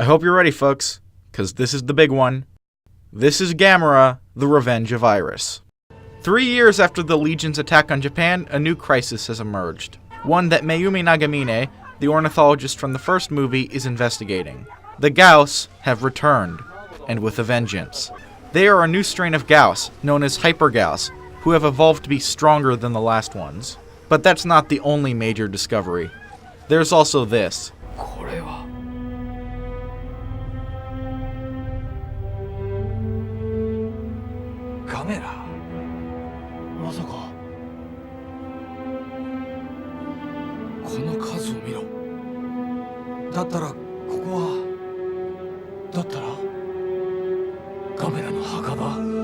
hope you're ready, folks, because this is the big one. This is Gamera, the Revenge of Iris. 3 years after the Legion's attack on Japan, a new crisis has emerged. One that Mayumi Nagamine, the ornithologist from the first movie, is investigating. The Gyaos have returned, and with a vengeance. They are a new strain of Gyaos, known as Hyper Gyaos, who have evolved to be stronger than the last ones. But that's not the only major discovery. There's also this. Gamera? まさかこの数を見ろ。だったらここはだったらガメラの墓場。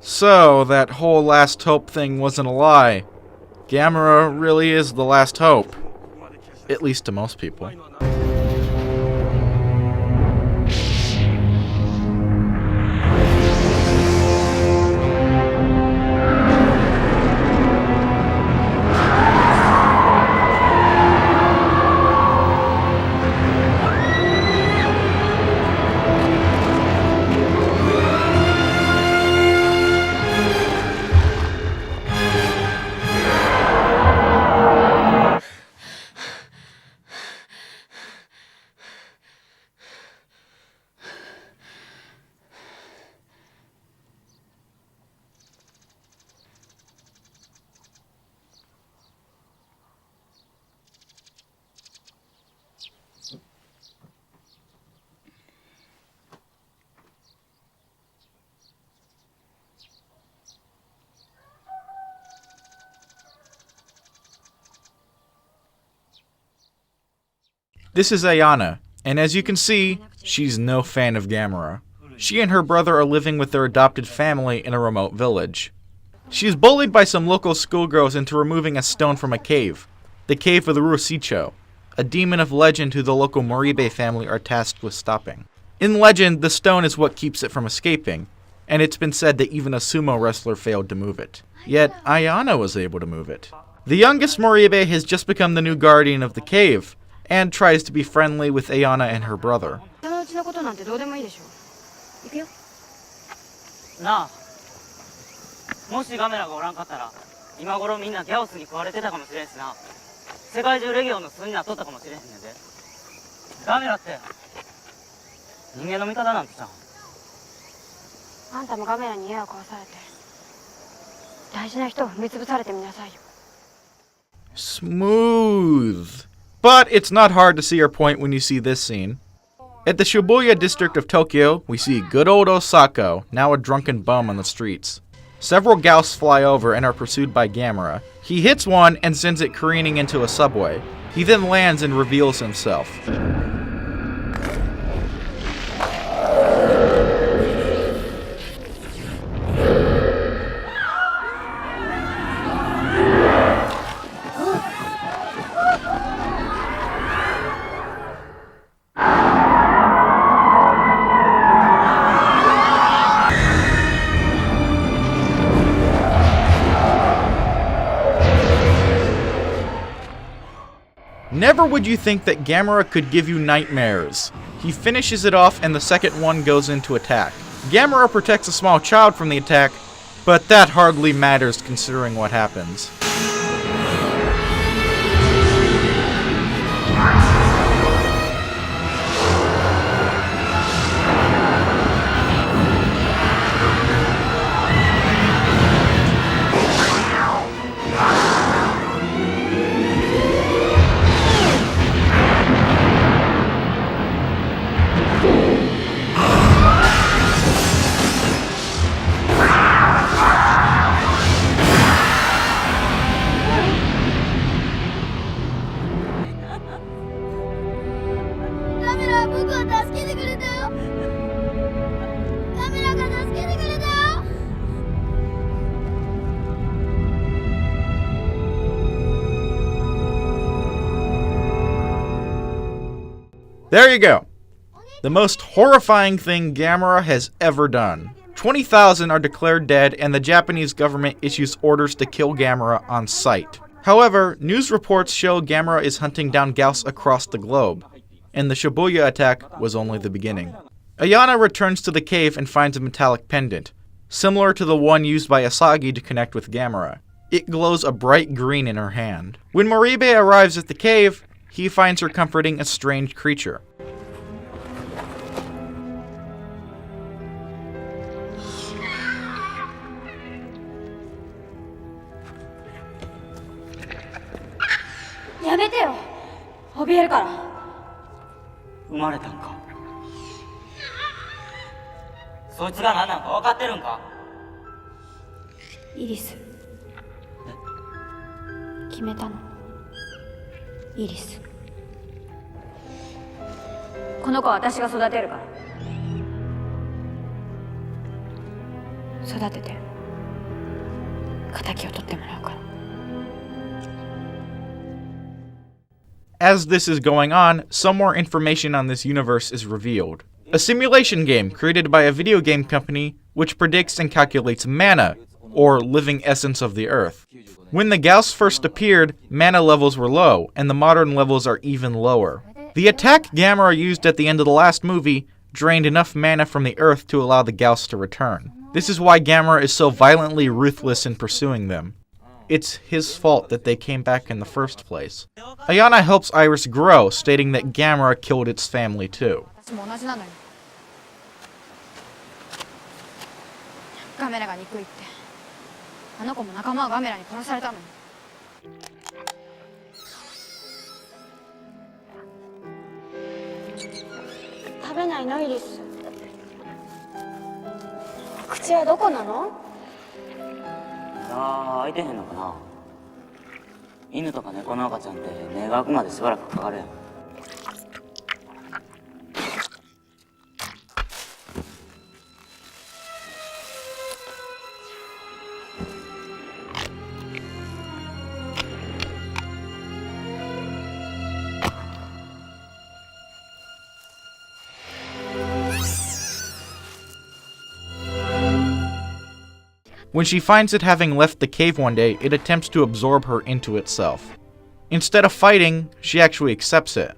So, that whole last hope thing wasn't a lie. Gamera really is the last hope. At least to most people. This is Ayana, and as you can see, she's no fan of Gamera. She and her brother are living with their adopted family in a remote village. She is bullied by some local schoolgirls into removing a stone from a cave, the Cave of the Rusicho, a demon of legend who the local Moribe family are tasked with stopping. In legend, the stone is what keeps it from escaping, and it's been said that even a sumo wrestler failed to move it. Yet, Ayana was able to move it. The youngest Moribe has just become the new guardian of the cave, and tries to be friendly with Ayana and her brother. なあ、もしガメラがおらんかったら、今頃みんなギャオスに食われてたかもしれんしな。世界中レギオンの巣になっとったかもしれへんねんで。ガメラって人間の味方なんてさ。あんたもガメラに家を壊されて、大事な人を踏み潰されてみなさいよ。 Smooth. But it's not hard to see her point when you see this scene. At the Shibuya district of Tokyo, we see good old Osako, now a drunken bum on the streets. Several Gyaos fly over and are pursued by Gamera. He hits one and sends it careening into a subway. He then lands and reveals himself. Never would you think that Gamera could give you nightmares. He finishes it off and the second one goes into attack. Gamera protects a small child from the attack, but that hardly matters considering what happens. There you go. The most horrifying thing Gamera has ever done. 20,000 are declared dead, and the Japanese government issues orders to kill Gamera on sight. However, news reports show Gamera is hunting down Gyaos across the globe, and the Shibuya attack was only the beginning. Ayana returns to the cave and finds a metallic pendant, similar to the one used by Asagi to connect with Gamera. It glows a bright green in her hand. When Moribe arrives at the cave, he finds her comforting a strange creature. "生まれたんか?そいつが何なんか分かってるんか?イリス決めたの。イリスこの子は私が育てるから育てて仇を取ってもらうから。As this is going on, some more information on this universe is revealed. A simulation game created by a video game company which predicts and calculates mana, or living essence of the Earth. When the Gyaos first appeared, mana levels were low, and the modern levels are even lower. The attack Gamera used at the end of the last movie drained enough mana from the Earth to allow the Gyaos to return. This is why Gamera is so violently ruthless in pursuing them. It's his fault that they came back in the first place. Ayana helps Iris grow, stating that Gamera killed its family too. 私も同じなのよ。ガメラが憎いって。あの子も仲間はガメラに殺されたのに。食べないのイリス。口はどこなの？開いてへんのかな。犬とか猫の赤ちゃんって目が開くまでしばらくかかるやん。When she finds it having left the cave one day, it attempts to absorb her into itself. Instead of fighting, she actually accepts it.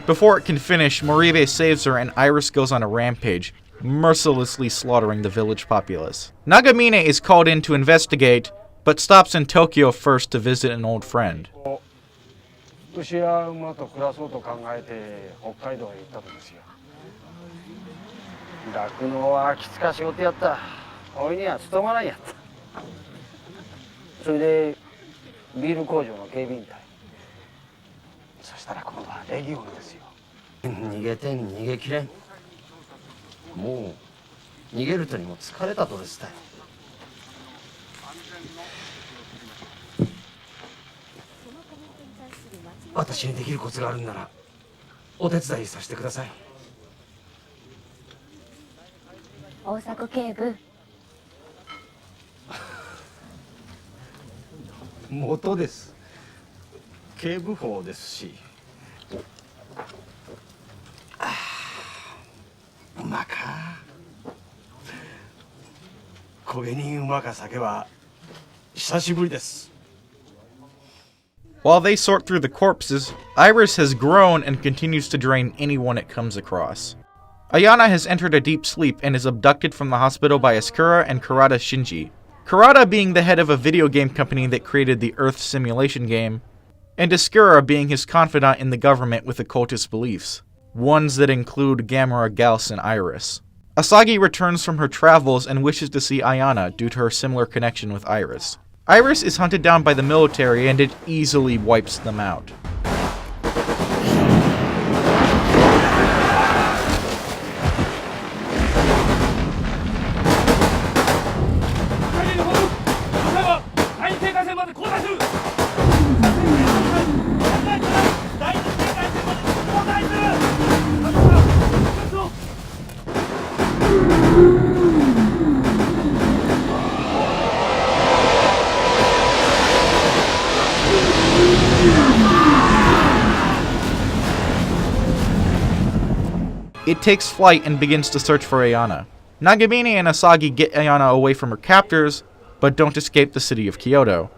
Before it can finish, Moribe saves her and Iris goes on a rampage, mercilessly slaughtering the village populace. Nagamine is called in to investigate, but stops in Tokyo first to visit an old friend. 牛や馬と暮らそうと考えて北海道へ行ったとですよ。酪農はきつか仕事やった。おいには務まらんやった。それでビール工場の警備員隊。そしたら今度はレギオンですよ。逃げてん逃げきれん。もう逃げるとにも疲れたとですたい。私にできるコツがあるんならお手伝いさせてください。大迫警部。元です。警部補ですし。馬か。焦げに馬か酒は久しぶりです。While they sort through the corpses, Iris has grown and continues to drain anyone it comes across. Ayana has entered a deep sleep and is abducted from the hospital by Asakura and Kurata Shinji. Kurata being the head of a video game company that created the Earth simulation game, and Asakura being his confidant in the government with occultist beliefs, ones that include Gamera, Gyaos, and Iris. Asagi returns from her travels and wishes to see Ayana due to her similar connection with Iris. Iris is hunted down by the military and it easily wipes them out. It takes flight and begins to search for Ayana. Nagamine and Asagi get Ayana away from her captors, but don't escape the city of Kyoto,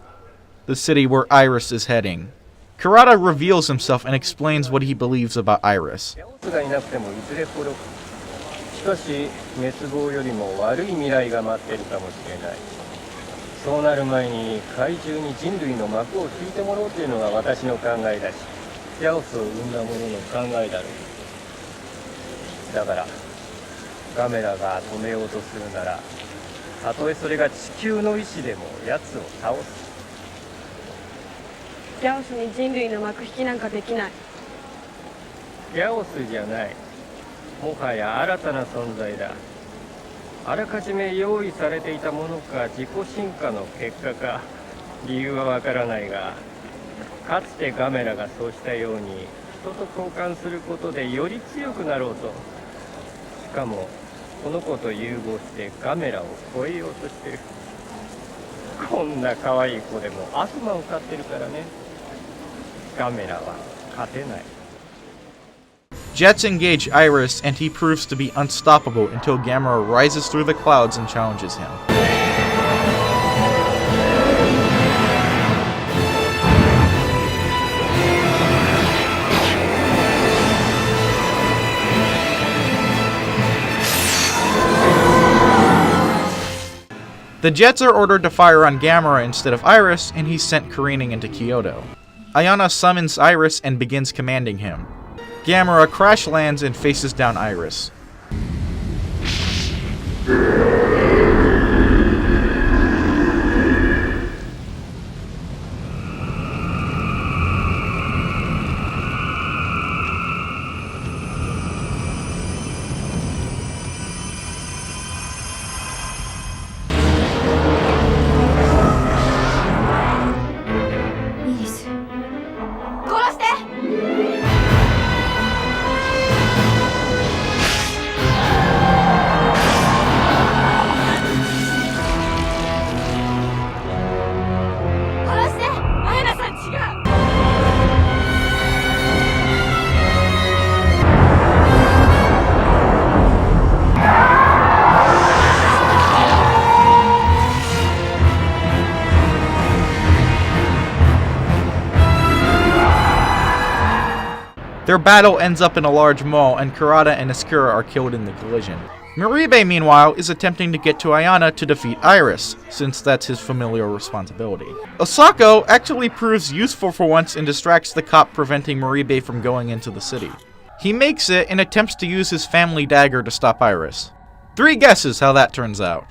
the city where Iris is heading. Kurata reveals himself and explains what he believes about Iris. しかし滅亡よりも悪い未来が待っているかもしれない。そうなる前に怪獣に人類の幕を引いてもらおうというのが私の考えだし、ギャオスを生んだ者の考えだろう。だからガメラが止めようとするなら、たとえそれが地球の意志でも奴を倒す。ギャオスに人類の幕引きなんかできない。ギャオスじゃない。もはや新たな存在だ。あらかじめ用意されていたものか自己進化の結果か理由はわからないが、かつてガメラがそうしたように人と交換することでより強くなろうと、しかもこの子と融合してガメラを超えようとしてる。こんな可愛い子でも悪魔を飼ってるからね。ガメラは勝てない。Jets engage Iris, and he proves to be unstoppable until Gamera rises through the clouds and challenges him. The Jets are ordered to fire on Gamera instead of Iris, and he's sent careening into Kyoto. Ayana summons Iris and begins commanding him. Gamera crash lands and faces down Iris. Their battle ends up in a large mall, and Kurata and Iskura are killed in the collision. Moribe, meanwhile, is attempting to get to Ayana to defeat Iris, since that's his familial responsibility. Osako actually proves useful for once and distracts the cop preventing Moribe from going into the city. He makes it and attempts to use his family dagger to stop Iris. 3 guesses how that turns out.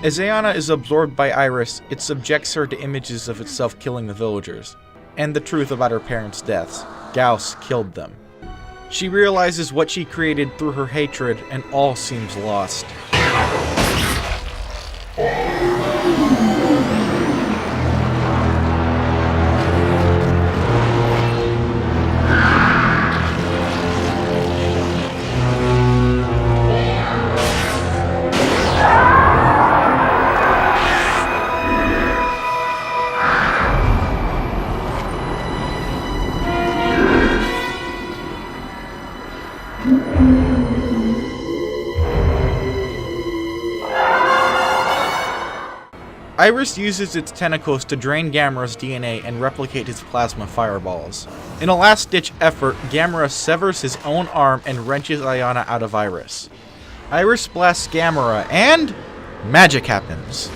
As Ayana is absorbed by Iris, it subjects her to images of itself killing the villagers, and the truth about her parents' deaths. Gyaos killed them. She realizes what she created through her hatred, and all seems lost. Iris uses its tentacles to drain Gamera's DNA and replicate his plasma fireballs. In a last-ditch effort, Gamera severs his own arm and wrenches Ayana out of Iris. Iris blasts Gamera, and magic happens.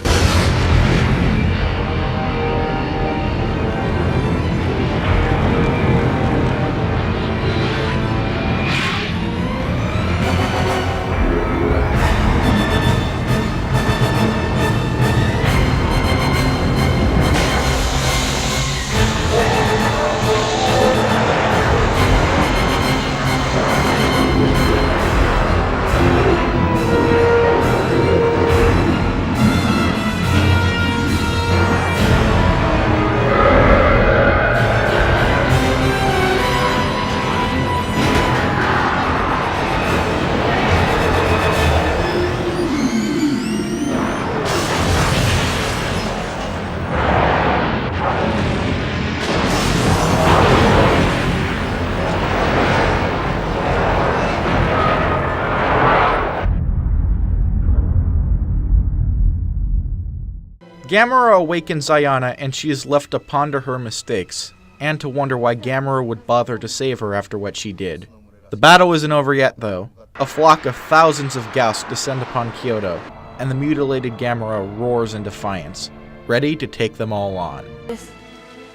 Gamera awakens Ayana and she is left to ponder her mistakes, and to wonder why Gamera would bother to save her after what she did. The battle isn't over yet though. A flock of thousands of Gyaos descend upon Kyoto, and the mutilated Gamera roars in defiance, ready to take them all on.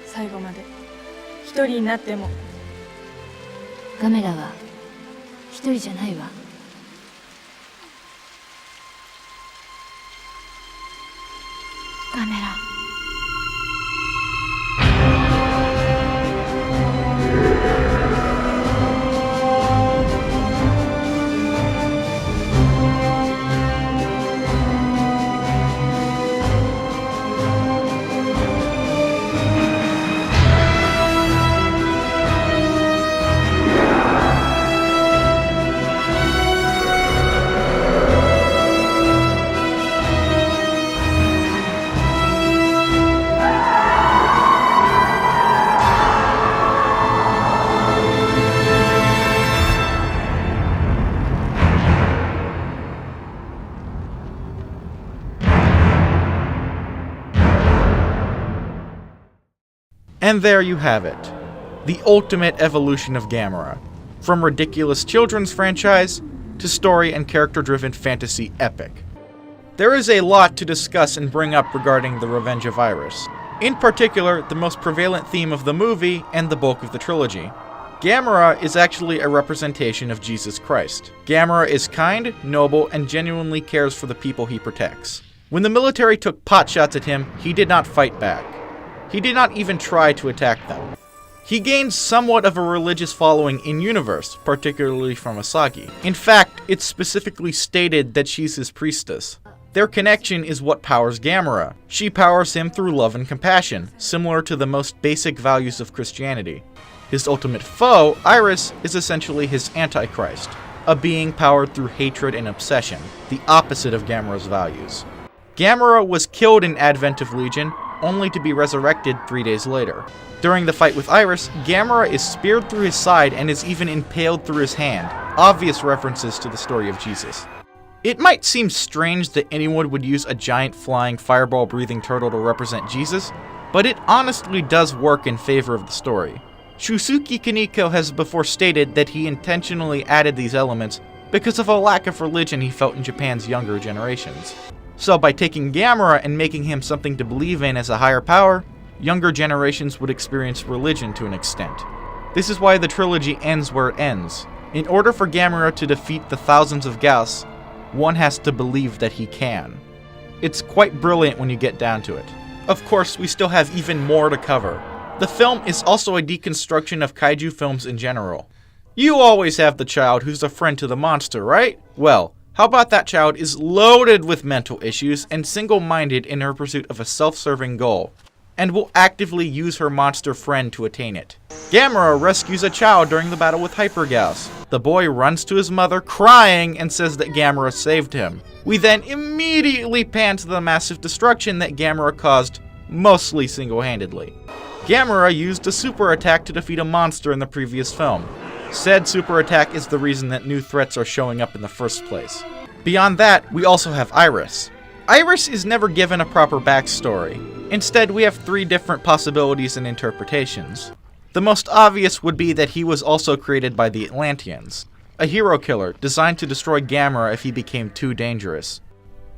最後まで一人になってもガメラは一人じゃないわ。ガメラ。And there you have it. The ultimate evolution of Gamera. From ridiculous children's franchise to story and character-driven fantasy epic. There is a lot to discuss and bring up regarding the Revenge of Iris. In particular, the most prevalent theme of the movie and the bulk of the trilogy. Gamera is actually a representation of Jesus Christ. Gamera is kind, noble, and genuinely cares for the people he protects. When the military took potshots at him, he did not fight back. He did not even try to attack them. He gained somewhat of a religious following in-universe, particularly from Asagi. In fact, it's specifically stated that she's his priestess. Their connection is what powers Gamera. She powers him through love and compassion, similar to the most basic values of Christianity. His ultimate foe, Iris, is essentially his Antichrist, a being powered through hatred and obsession, the opposite of Gamera's values. Gamera was killed in Advent of Legion, only to be resurrected 3 days later. During the fight with Iris, Gamera is speared through his side and is even impaled through his hand, obvious references to the story of Jesus. It might seem strange that anyone would use a giant flying fireball-breathing turtle to represent Jesus, but it honestly does work in favor of the story. Shusuke Kaneko has before stated that he intentionally added these elements because of a lack of religion he felt in Japan's younger generations. So by taking Gamera and making him something to believe in as a higher power, younger generations would experience religion to an extent. This is why the trilogy ends where it ends. In order for Gamera to defeat the thousands of Gyaos, one has to believe that he can. It's quite brilliant when you get down to it. Of course, we still have even more to cover. The film is also a deconstruction of kaiju films in general. You always have the child who's a friend to the monster, right? Well, how about that child is loaded with mental issues and single-minded in her pursuit of a self-serving goal, and will actively use her monster friend to attain it. Gamera rescues a child during the battle with Hyper Gyaos. The boy runs to his mother crying and says that Gamera saved him. We then immediately pan to the massive destruction that Gamera caused, mostly single-handedly. Gamera used a super attack to defeat a monster in the previous film. Said super attack is the reason that new threats are showing up in the first place. Beyond that, we also have Iris. Iris is never given a proper backstory. Instead, we have 3 different possibilities and interpretations. The most obvious would be that he was also created by the Atlanteans, a hero killer designed to destroy Gamera if he became too dangerous.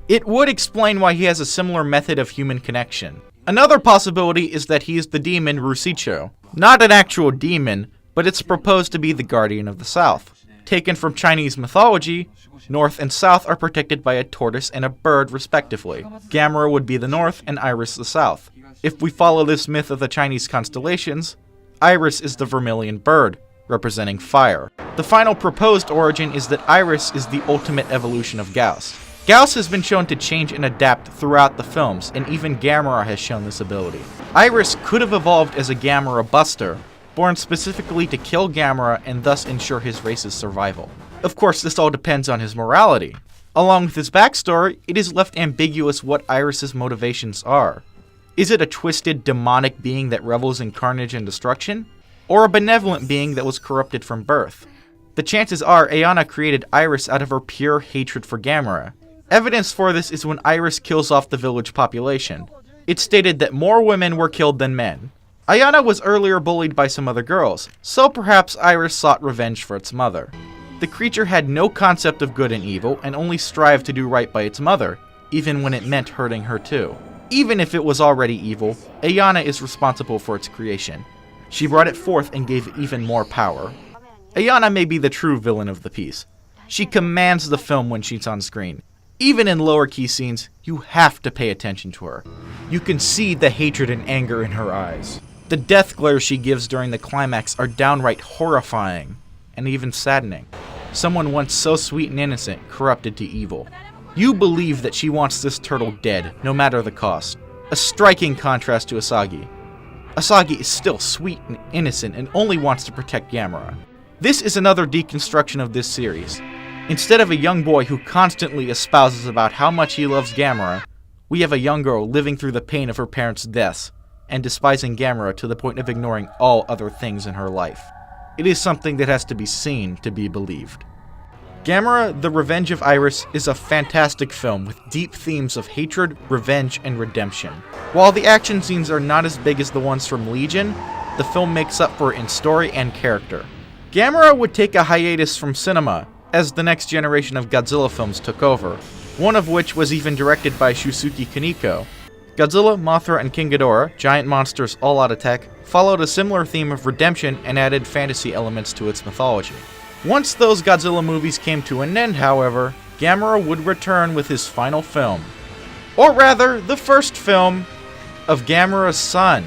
It would explain why he has a similar method of human connection. Another possibility is that he is the demon Rusicho. Not an actual demon, but it's proposed to be the guardian of the South. Taken from Chinese mythology, North and South are protected by a tortoise and a bird respectively. Gamera would be the North and Iris the South. If we follow this myth of the Chinese constellations, Iris is the vermilion bird, representing fire. The final proposed origin is that Iris is the ultimate evolution of Gyaos. Gyaos has been shown to change and adapt throughout the films, and even Gamera has shown this ability. Iris could have evolved as a Gamera Buster, born specifically to kill Gamera and thus ensure his race's survival. Of course, this all depends on his morality. Along with his backstory, it is left ambiguous what Iris's motivations are. Is it a twisted, demonic being that revels in carnage and destruction? Or a benevolent being that was corrupted from birth? The chances are Ayana created Iris out of her pure hatred for Gamera. Evidence for this is when Iris kills off the village population. It stated that more women were killed than men. Ayana was earlier bullied by some other girls, so perhaps Iris sought revenge for its mother. The creature had no concept of good and evil and only strived to do right by its mother, even when it meant hurting her too. Even if it was already evil, Ayana is responsible for its creation. She brought it forth and gave it even more power. Ayana may be the true villain of the piece. She commands the film when she's on screen. Even in lower key scenes, you have to pay attention to her. You can see the hatred and anger in her eyes. The death glares she gives during the climax are downright horrifying and even saddening. Someone once so sweet and innocent corrupted to evil. You believe that she wants this turtle dead, no matter the cost. A striking contrast to Asagi. Asagi is still sweet and innocent and only wants to protect Gamera. This is another deconstruction of this series. Instead of a young boy who constantly espouses about how much he loves Gamera, we have a young girl living through the pain of her parents' deaths and despising Gamera to the point of ignoring all other things in her life. It is something that has to be seen to be believed. Gamera, The Revenge of Iris is a fantastic film with deep themes of hatred, revenge, and redemption. While the action scenes are not as big as the ones from Legion, the film makes up for it in story and character. Gamera would take a hiatus from cinema as the next generation of Godzilla films took over, one of which was even directed by Shusuke Kaneko. Godzilla, Mothra, and King Ghidorah, giant monsters all out attack, followed a similar theme of redemption and added fantasy elements to its mythology. Once those Godzilla movies came to an end, however, Gamera would return with his final film. Or rather, the first film of Gamera's son.